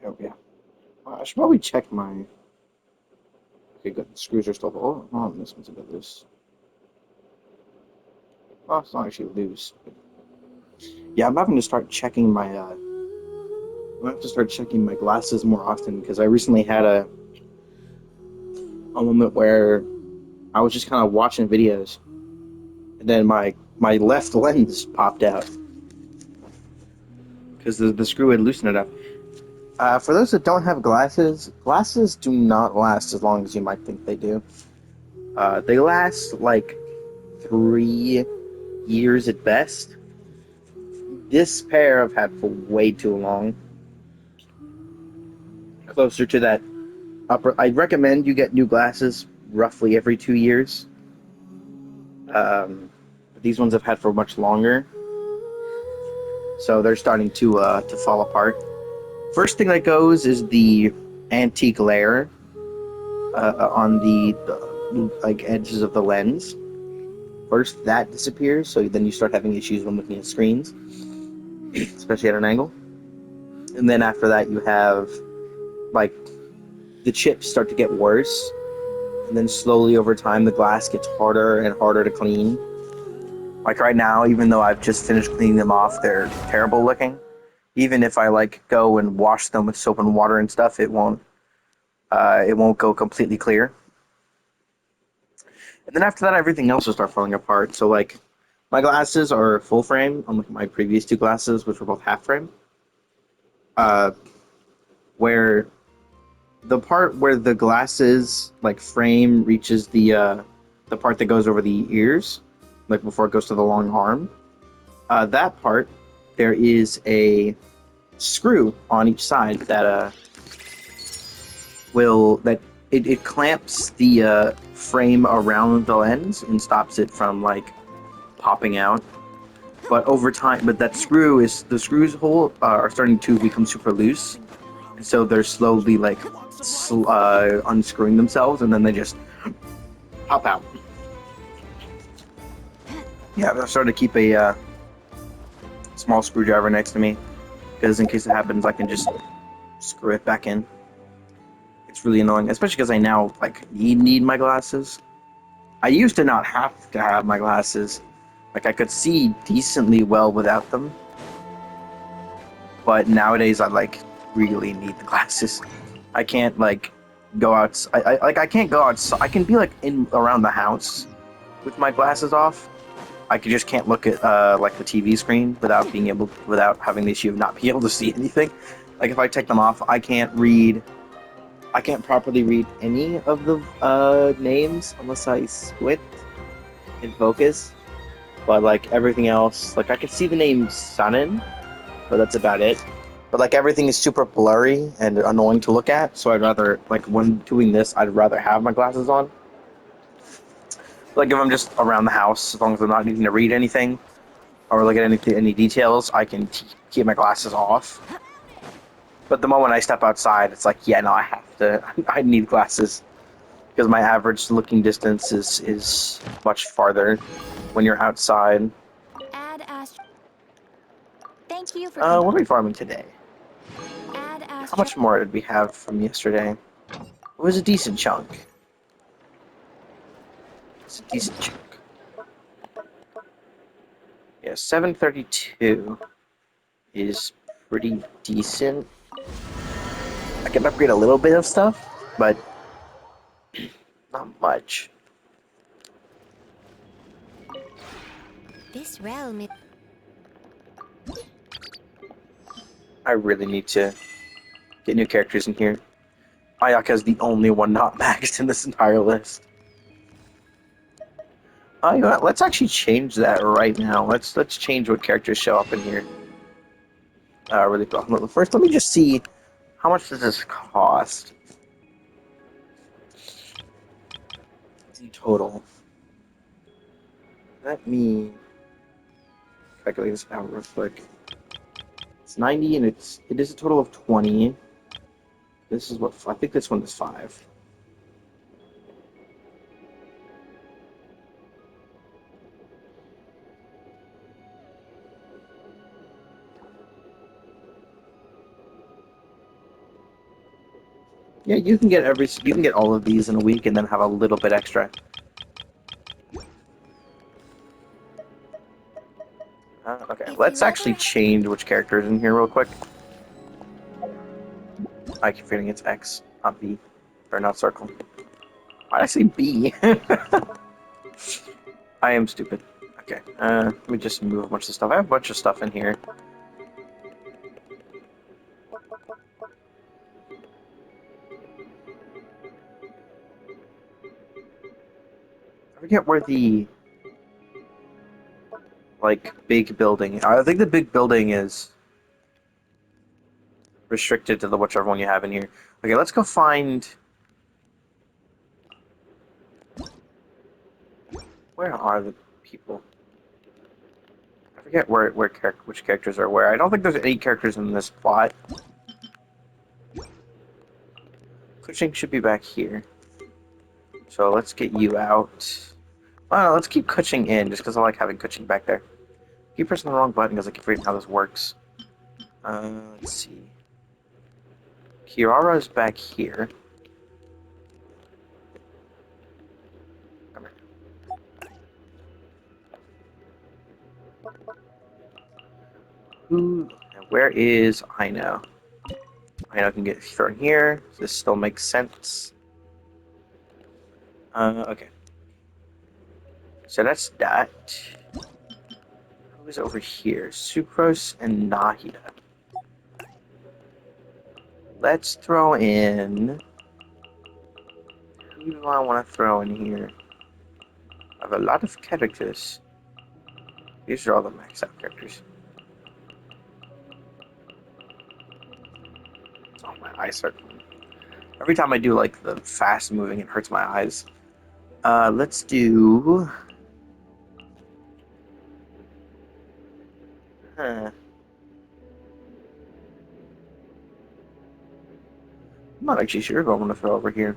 Oh, yeah. I should probably check my. Okay, good. The screws are still. Oh, this one's a bit loose. Oh, it's not actually loose. Yeah, I'm having to start checking my. I have to start checking my glasses more often because I recently had a moment where I was just kind of watching videos, and then my left lens popped out because the screw had loosened it up. For those that don't have glasses, glasses do not last as long as you might think they do. They last like 3 years at best. This pair I've had for way too long. Closer to that upper. I'd recommend you get new glasses roughly every 2 years. These ones I've had for much longer, so they're starting to fall apart. First thing that goes is the anti-glare on the like edges of the lens. First, that disappears, so then you start having issues when looking at screens, especially at an angle. And then after that, you have like the chips start to get worse, and then slowly over time, the glass gets harder and harder to clean. Like right now, even though I've just finished cleaning them off, they're terrible looking. Even if I like go and wash them with soap and water and stuff, it won't go completely clear. And then after that, everything else will start falling apart. So like my glasses are full frame, unlike my previous two glasses, which were both half frame. Uh, where the part where the glasses like frame reaches the part that goes over the ears, like before it goes to the long arm. That part, there is a screw on each side that it clamps the frame around the lens and stops it from like popping out. But over time, but that screw is the screws hole are starting to become super loose, and so they're slowly like unscrewing themselves, and then they just pop out. Yeah, I've started to keep a small screwdriver next to me because in case it happens, I can just screw it back in. It's really annoying, especially because I now like need my glasses. I used to not have to have my glasses. Like I could see decently well without them, but nowadays I like really need the glasses. I can't like go out. I can't go outside. I can be like in around the house with my glasses off. Just can't look at like the TV screen without having the issue of not being able to see anything. Like if I take them off, I can't read. I can't properly read any of the names unless I squint and focus. But like everything else, like I can see the name Sunin, but that's about it. But like everything is super blurry and annoying to look at, so I'd rather like when doing this, I'd rather have my glasses on. Like if I'm just around the house, as long as I'm not needing to read anything or look at any details, I can keep my glasses off. But the moment I step outside, it's like, yeah, no, I have to. I need glasses because my average looking distance is much farther when you're outside. Add Ast. Thank you for What are we farming today? add How Astra. much more did we have from yesterday? It was a decent chunk. It's a decent chunk. Yeah, 732 is pretty decent. I can upgrade a little bit of stuff, but not much. This realm is I really need to get new characters in here. Ayaka's the only one not maxed in this entire list. You know what? Let's actually change that right now. Let's change what characters show up in here. Really quick. First, let me just see how much does this cost in total. Let me calculate this out real quick. It's 90, and it is a total of 20. This is what I think. This one is 5. Yeah, you can get all of these in a week and then have a little bit extra. Okay, If let's you actually ever change which character is in here real quick. I keep forgetting it's X, not B, or not circle. Why did I say B? I am stupid. Okay, let me just move a bunch of stuff. I have a bunch of stuff in here. I forget where the like big building. I think the big building is restricted to the whichever one you have in here. Okay, let's go find. Where are the people? I forget which characters are where. I don't think there's any characters in this plot. Cushing should be back here. So let's get you out. Well, let's keep Cushing in, just because I like having Cushing back there. Keep pressing the wrong button because I keep forgetting how this works. Let's see. Kirara's back here. Come here. Where is Aino? Aino can get thrown here. This still makes sense. Okay. So that's that. Who's over here? Sucrose and Nahida. Let's throw in. Who do I want to throw in here? I have a lot of characters. These are all the maxed out characters. Oh, my eyes hurt. Every time I do like the fast moving, it hurts my eyes. Let's do. Huh. I'm not actually sure who I'm going to throw over here.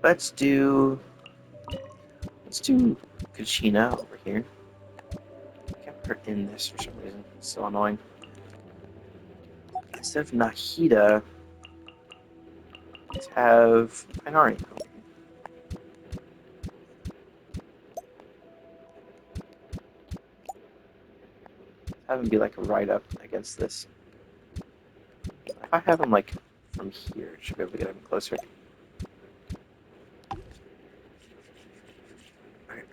Let's do Kachina over here. I can't put her in this for some reason. It's so annoying. Instead of Nahida, let's have Inari. Have him be like right up against this. If I have him like from here, I should be able to get him closer. Okay,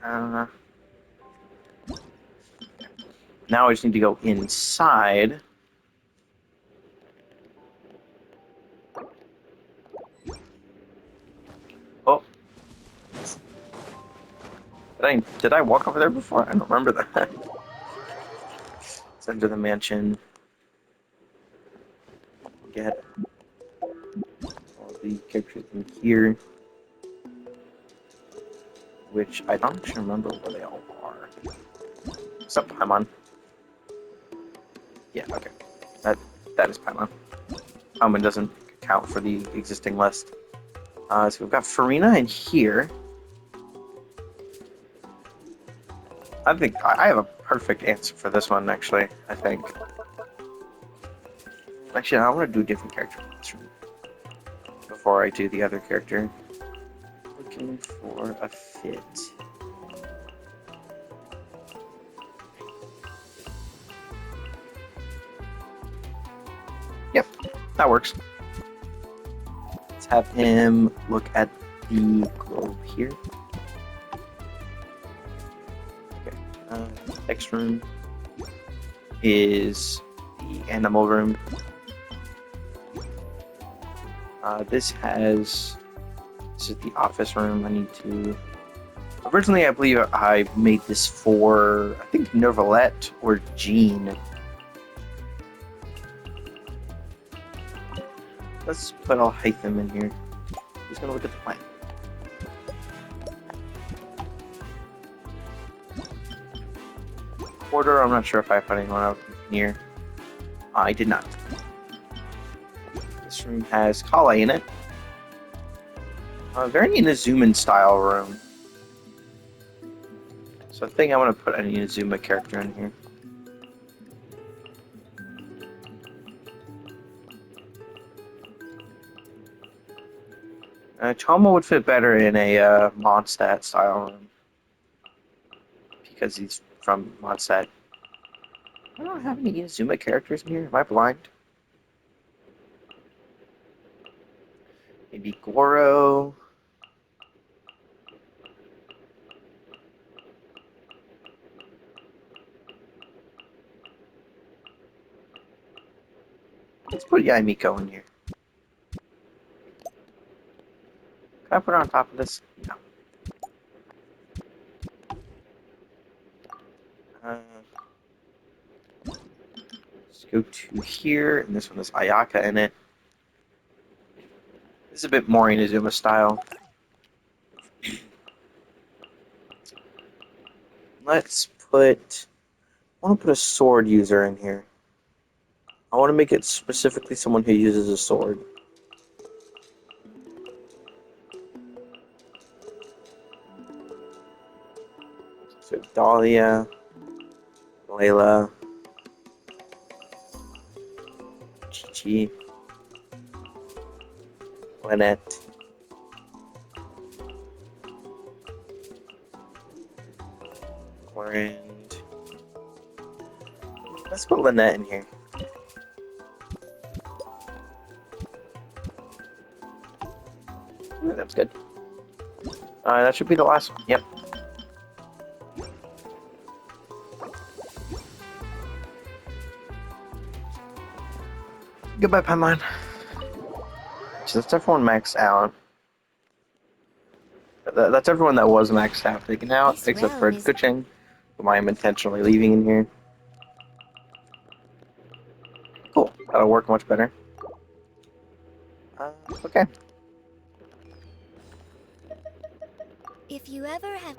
now I just need to go inside. Oh, did I walk over there before? I don't remember that. Let's enter the mansion. Get all the characters in here, which I don't actually remember where they all are. Except Paimon. Yeah, okay. That is Paimon. Paimon doesn't count for the existing list. So we've got Farina in here. I think I have a perfect answer for this one, actually. I think. Actually, I want to do a different character before I do the other character. Looking for a fit. Yep, that works. Let's have him look at the globe here. Okay. Next room is the animal room. This is the office room. I need to. Originally, I believe I made this for, I think, Nervalette or Jean. Let's put Alhaitham in here. He's gonna look at the plan. Quarter, I'm not sure if I put anyone out here. I did not. This room has Kale in it. Very Inazuma style room. So I think I want to put an Inazuma character in here. Choma would fit better in a Mondstadt style room because he's from Mondstadt. I don't have any Inazuma characters in here. Am I blind? Maybe Goro. Let's put Yaimiko in here. Can I put her on top of this? No. Uh, let's go to here, and this one has Ayaka in it. This is a bit more Inazuma style. Let's put. I want to put a sword user in here. I want to make it specifically someone who uses a sword. So Dahlia, Layla, Chi-Chi, Lynette, and let's put Lynette in here. That's good. That should be the last one. Yep. Goodbye, Penline. So that's everyone maxed out. That's everyone that was maxed out taken out, This except for room is Kuching, whom I am intentionally leaving in here. Cool. That'll work much better. Okay. if you ever have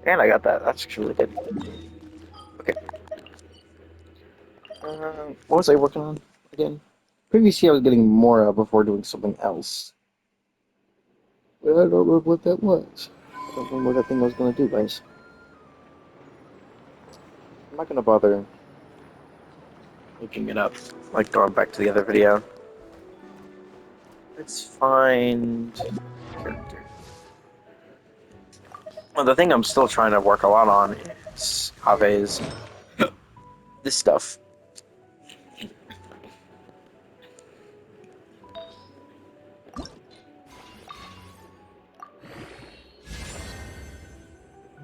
And I got that. That's actually really good. Okay. What was I working on again? Previously, I was getting Mora before doing something else. But I don't remember what that was. I don't remember what that thing I was going to do, guys. I'm not going to bother looking it up, like going back to the other video. Let's find character. Well, the thing I'm still trying to work a lot on is Ave's this stuff.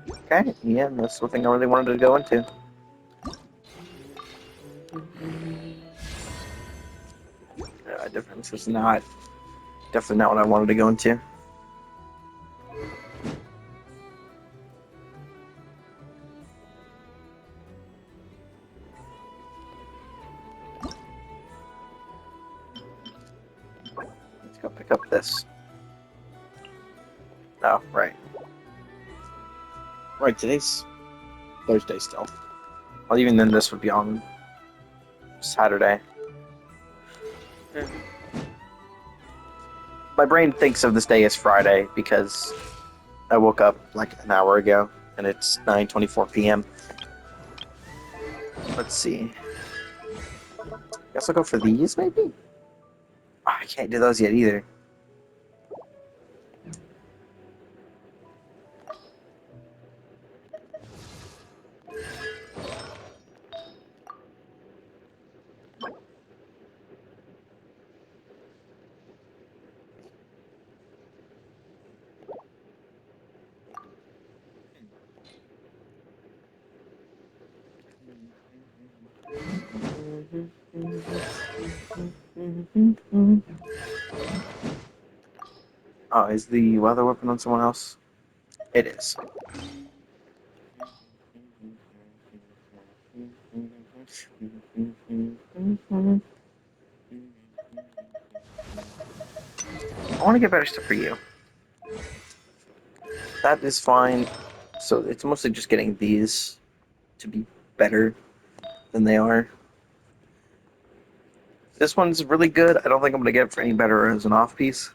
Okay, yeah, that's the thing I really wanted to go into. This is not definitely not what I wanted to go into. Let's go pick up this. Oh, right. Right, today's Thursday still. Well, even then, this would be on Saturday. My brain thinks of this day as Friday because I woke up like an hour ago and it's 9:24 p.m. Let's see. Guess I'll go for these, maybe? Oh, I can't do those yet either. Oh, is the weather weapon on someone else? It is. I want to get better stuff for you. That is fine. So it's mostly just getting these to be better than they are. This one's really good. I don't think I'm going to get it for any better as an off piece.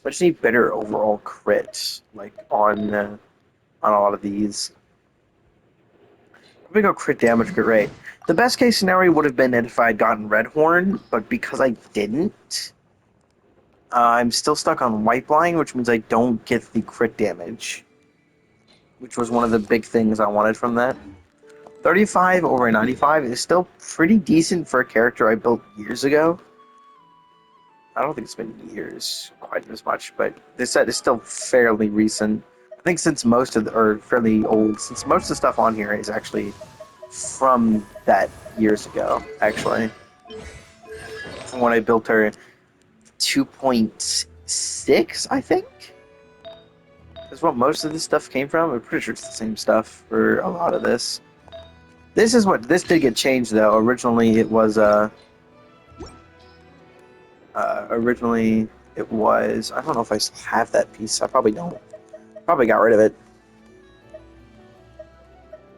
I just need better overall crits, like on on a lot of these. I'm gonna go crit damage, crit rate. The best case scenario would have been if I had gotten Red Horn, but because I didn't, I'm still stuck on White Line, which means I don't get the crit damage, which was one of the big things I wanted from that. 35 over 95 is still pretty decent for a character I built years ago. I don't think it's been years quite as much, but this set is still fairly recent. I think since most of the, or fairly old, since most of the stuff on here is actually from that years ago, actually. From when I built her 2.6, I think? Is what most of this stuff came from. I'm pretty sure it's the same stuff for a lot of this. This did get changed though. Originally it was originally it was, I don't know if I still have that piece. I probably don't. Probably got rid of it.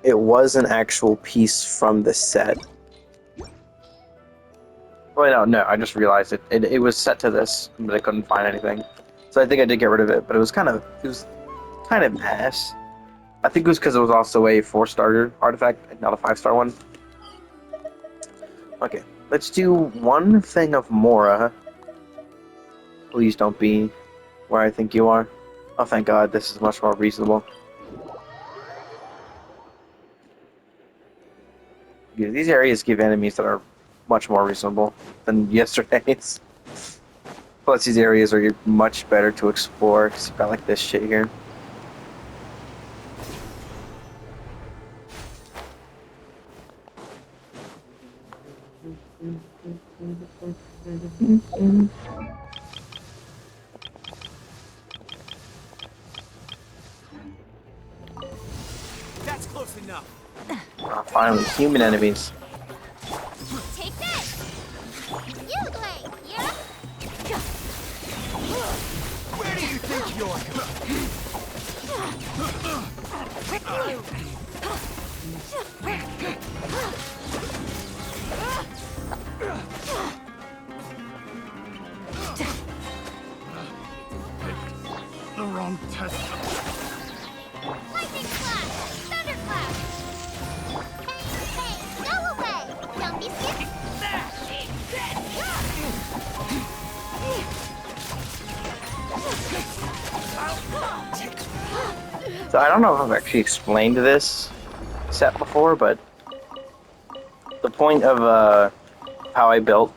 It was an actual piece from the set. Well, no, I just realized it was set to this, but I couldn't find anything. So I think I did get rid of it, but it was kind of ass. I think it was because it was also a 4-star artifact, not a 5-star one. Okay, let's do one thing of Mora. Please don't be where I think you are. Oh, thank God, this is much more reasonable. Yeah, these areas give enemies that are much more reasonable than yesterday's. Plus, these areas are much better to explore because you've got like this shit here. That's close enough. Oh, finally, human enemies. Take this! You blade, yeah? Where do you think you're the wrong test. Lightning slash! Thunderclap! Hey, go away! Don't be scared! So I don't know if I've actually explained this set before, but the point of how I built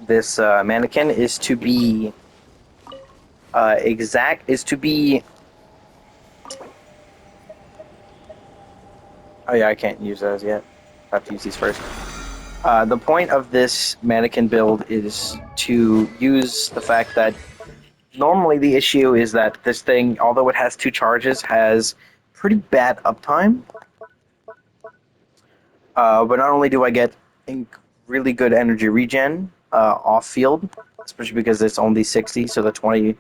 this mannequin is to be Oh yeah, I can't use those yet. I have to use these first. The point of this mannequin build is to use the fact that normally the issue is that this thing, although it has 2 charges, has pretty bad uptime. But not only do I get really good energy regen off field, especially because it's only 60, so the 20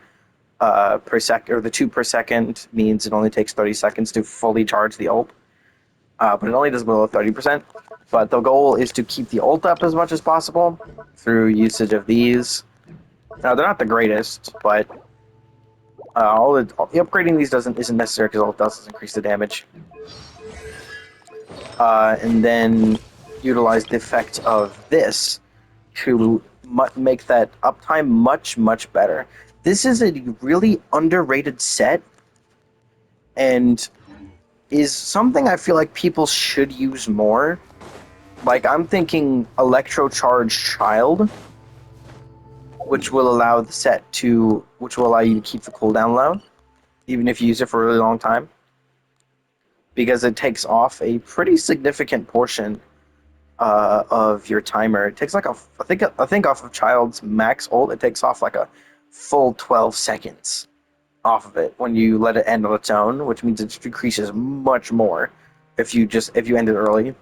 per second, or the 2 per second means it only takes 30 seconds to fully charge the ult. But it only does below 30%. But the goal is to keep the ult up as much as possible through usage of these. Now, they're not the greatest, but the upgrading these isn't necessary because all it does is increase the damage. And then utilize the effect of this to make that uptime much better. This is a really underrated set, and is something I feel like people should use more. Like, I'm thinking Electro Charge Child, which will allow which will allow you to keep the cooldown low, even if you use it for a really long time, because it takes off a pretty significant portion of your timer. It takes like I think off of Child's max ult, it takes off like a full 12 seconds off of it when you let it end on its own, which means it decreases much more if you end it early.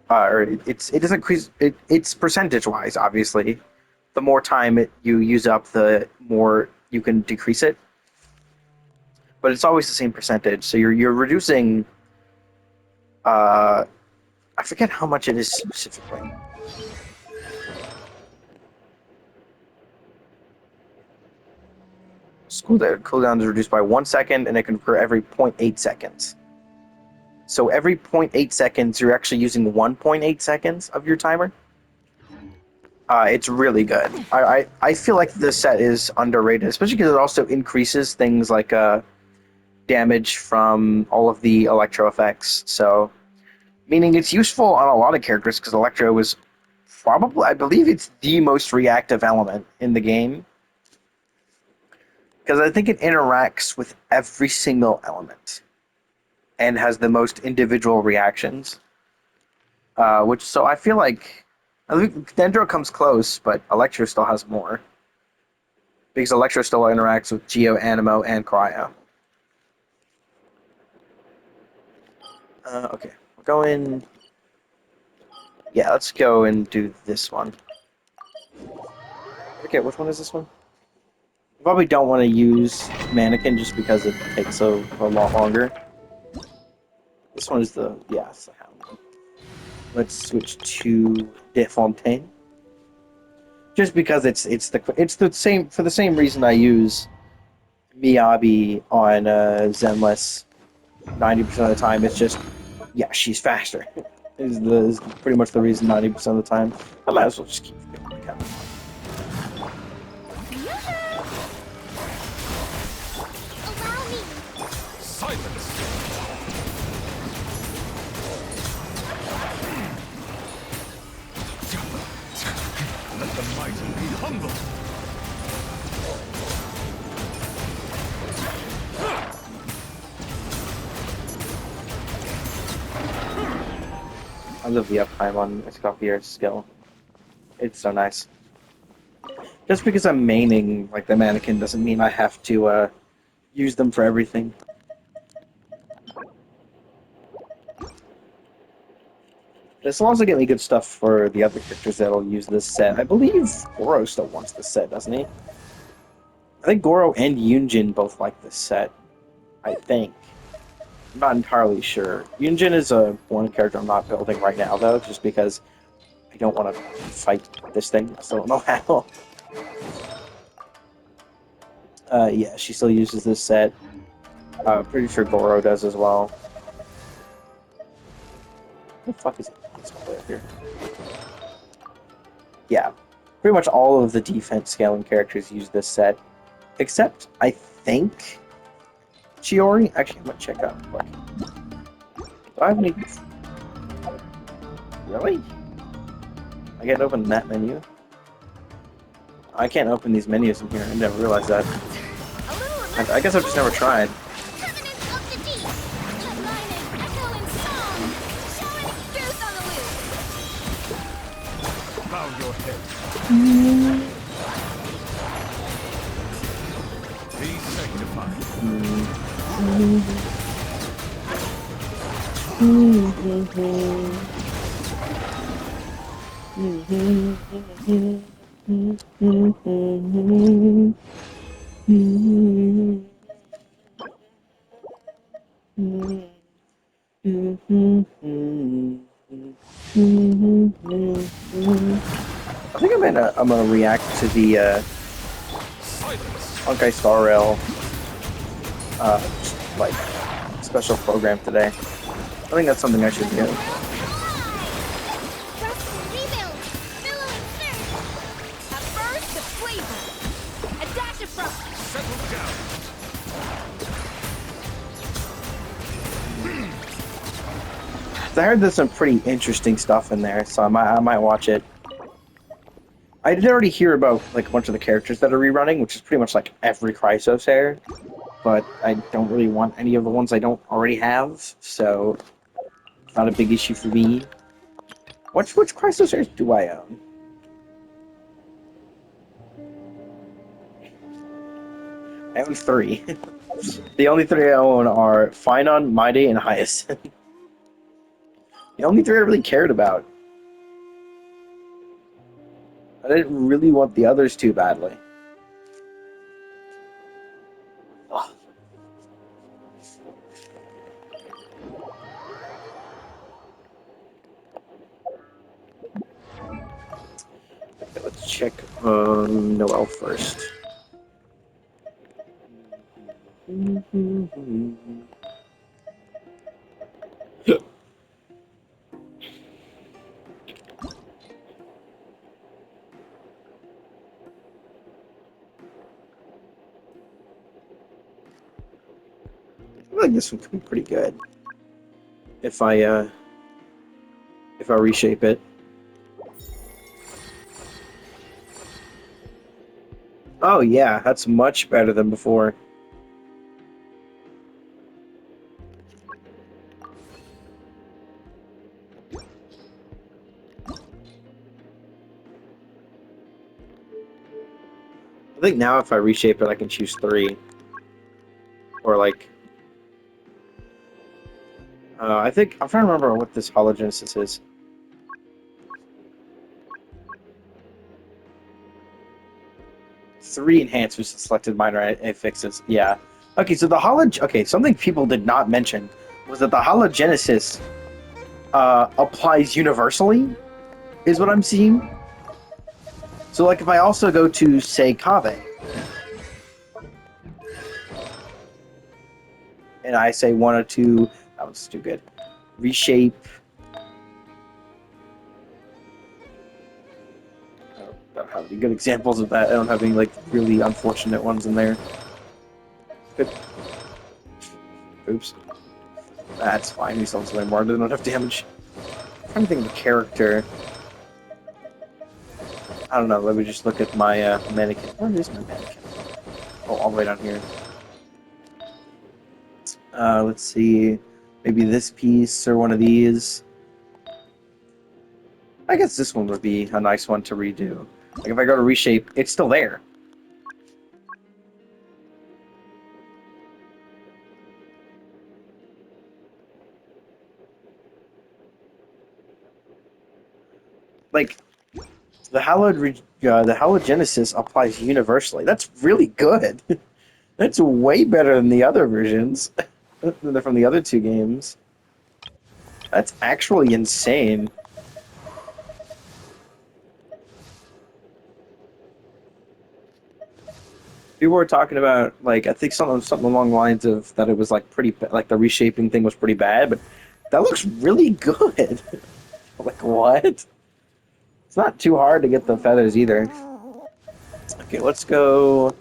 Or it doesn't increase. It's percentage wise, obviously. The more time you use up, the more you can decrease it. But it's always the same percentage. So you're reducing. I forget how much it is specifically. cooldown is reduced by 1 second, and it can occur every 0.8 seconds. So every 0.8 seconds, you're actually using 1.8 seconds of your timer. It's really good. I feel like this set is underrated, especially because it also increases things like damage from all of the electro effects. So, meaning it's useful on a lot of characters because electro is probably, I believe it's the most reactive element in the game. Because I think it interacts with every single element and has the most individual reactions. So I feel like I think Dendro comes close, but Electro still has more. Because Electro still interacts with Geo, Animo, and Cryo. Okay, we're going. Yeah, let's go and do this one. Okay, which one is this one? I probably don't want to use Mainekin just because it takes a lot longer. This one is the it's the Hound one. Let's switch to Defontaine. Just because it's the same for the same reason I use Miyabi on Zenless 90% of the time. It's just she's faster. is pretty much the reason 90% of the time. I might as well just keep going. Kind of Allow me. Silence! Let the mighty be humble! I love the uptime on Escoffier's skill. It's so nice. Just because I'm maining like the Mannequin doesn't mean I have to use them for everything. This will also get me good stuff for the other characters that'll use this set. I believe Goro still wants this set, doesn't he? I think Goro and Yunjin both like this set. I think. I'm not entirely sure. Yunjin is one character I'm not building right now, though, just because I don't want to fight this thing. I still don't know how. Yeah, she still uses this set. Pretty sure Goro does as well. What the fuck is it? It's all the way up here. Yeah, pretty much all of the defense scaling characters use this set, except I think Chiori. Actually, I'm gonna check out real quick. Do I have any? Really? I can't open that menu. I can't open these menus in here. I never realized that. A little I guess I've just never tried. Covenants of the deep. Line and echo in song. Showing truth on the loose. Bow your head. Be sanctified. I think I'm gonna react to the Silence! Honkai Star Rail like special program today. I think that's something I should do. Rust and rebuild. Billow and surge. A burst of flavor. A dash of frost. Settle down! I heard there's some pretty interesting stuff in there, so I might watch it. I did already hear about like a bunch of the characters that are rerunning, which is pretty much like every Chrysos hair, but I don't really want any of the ones I don't already have, so it's not a big issue for me. Which Chrysos hairs do I own? I own 3. The only 3 I own are Finon, Maide, and Hyacinth. The only 3 I really cared about. I didn't really want the others too badly. Ugh. Okay, let's check Noelle first. I feel like this one could be pretty good if I reshape it. Oh yeah, that's much better than before. I think now if I reshape it, I can choose 3. Or like, I think I'm trying to remember what this hologenesis is. 3 enhancements to selected minor fixes. Yeah. Okay, so the okay, something people did not mention was that the hologenesis applies universally, is what I'm seeing. So like if I also go to say Kave and I say 1 or 2, that was too good. Reshape. I don't have any good examples of that. I don't have any like really unfortunate ones in there. Good. Oops. That's fine. We still have more than enough damage. I'm trying to think of a character. I don't know. Let me just look at my mannequin. Where is my mannequin? Oh, all the way down here. Let's see. Maybe this piece or one of these. I guess this one would be a nice one to redo. Like if I go to reshape, it's still there. Like the halogenesis applies universally. That's really good. That's way better than the other versions from the other 2 games. That's actually insane. People were talking about like I think something along the lines of that it was like like the reshaping thing was pretty bad, but that looks really good. Like what? It's not too hard to get the feathers either. Okay, let's go.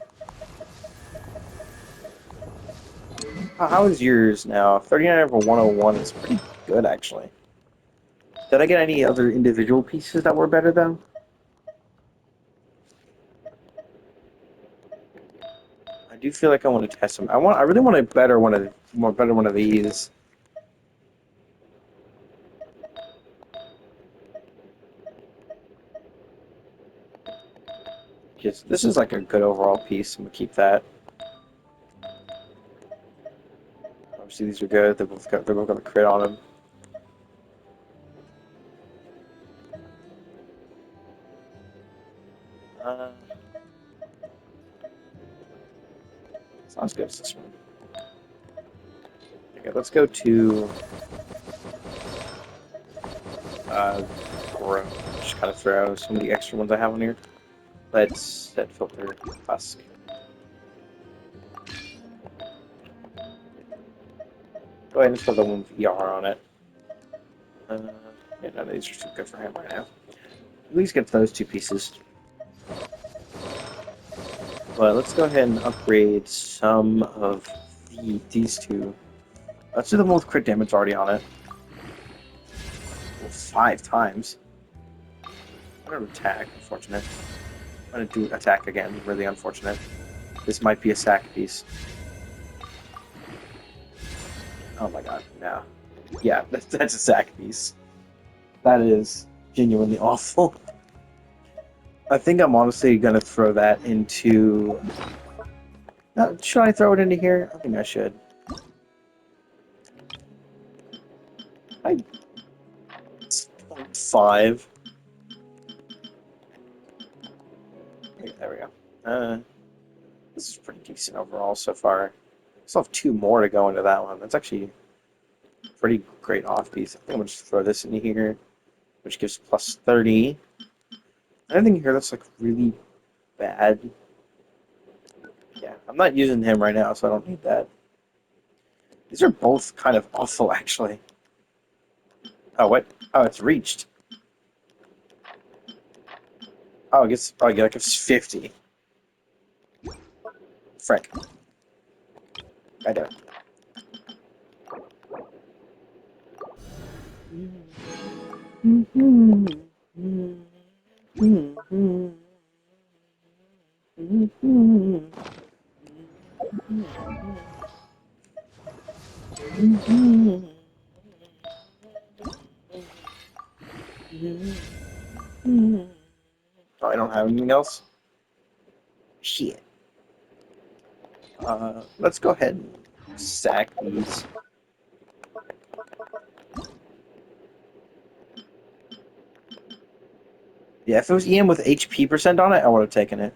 How is yours now? 39 over 101 is pretty good actually. Did I get any other individual pieces that were better though? I do feel like I want to test them. I really want a better one of these. Just this is like a good overall piece. I'm gonna keep that. Obviously these are good. They're both got a crit on them. Uh, it's not as good as this one. Okay, let's go to grow. Just kind of throw some of the extra ones I have on here. Let's set filter husk. Go ahead and put the one with ER on it. Yeah, no, these are too good for him right now. At least get those 2 pieces. But let's go ahead and upgrade some of these 2. Let's do the one with crit damage already on it. Well, 5 times. I'm gonna attack, unfortunate. I'm gonna do attack again, really unfortunate. This might be a sack piece. Oh my god, no. Yeah, that's a sack piece. That is genuinely awful. I think I'm honestly gonna throw that into... should I throw it into here? I think I should. It's 0.5. Okay, there we go. This is pretty decent overall so far. Still have 2 more to go into that one. That's actually a pretty great off piece. I think I'm gonna just throw this in here, which gives plus 30. Anything here that's like really bad. Yeah, I'm not using him right now, so I don't need that. These are both kind of awful, actually. Oh, what? Oh, it's reached. Oh, I guess. Oh, I get like it's 50. Frick. I don't. Oh, I don't have anything else? Shit. Let's go ahead and stack these. Yeah, if it was EM with HP percent on it, I would have taken it.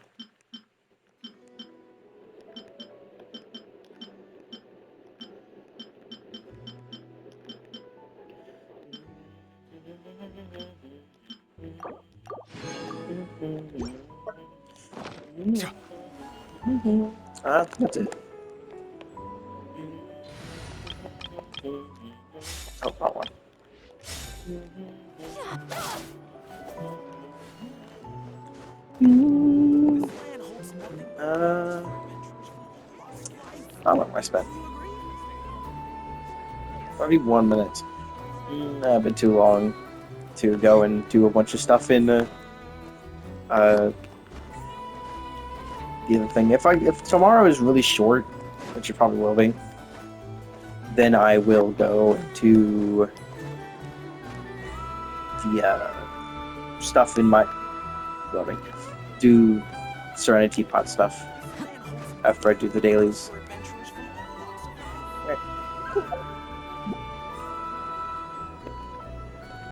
That's it. Oh, wrong one. How long have I spent? Probably 1 minute. A bit too long to go and do a bunch of stuff in the other thing. If tomorrow is really short, which it probably will be, then I will go to the stuff in my do Serenity Pot stuff after I do the dailies.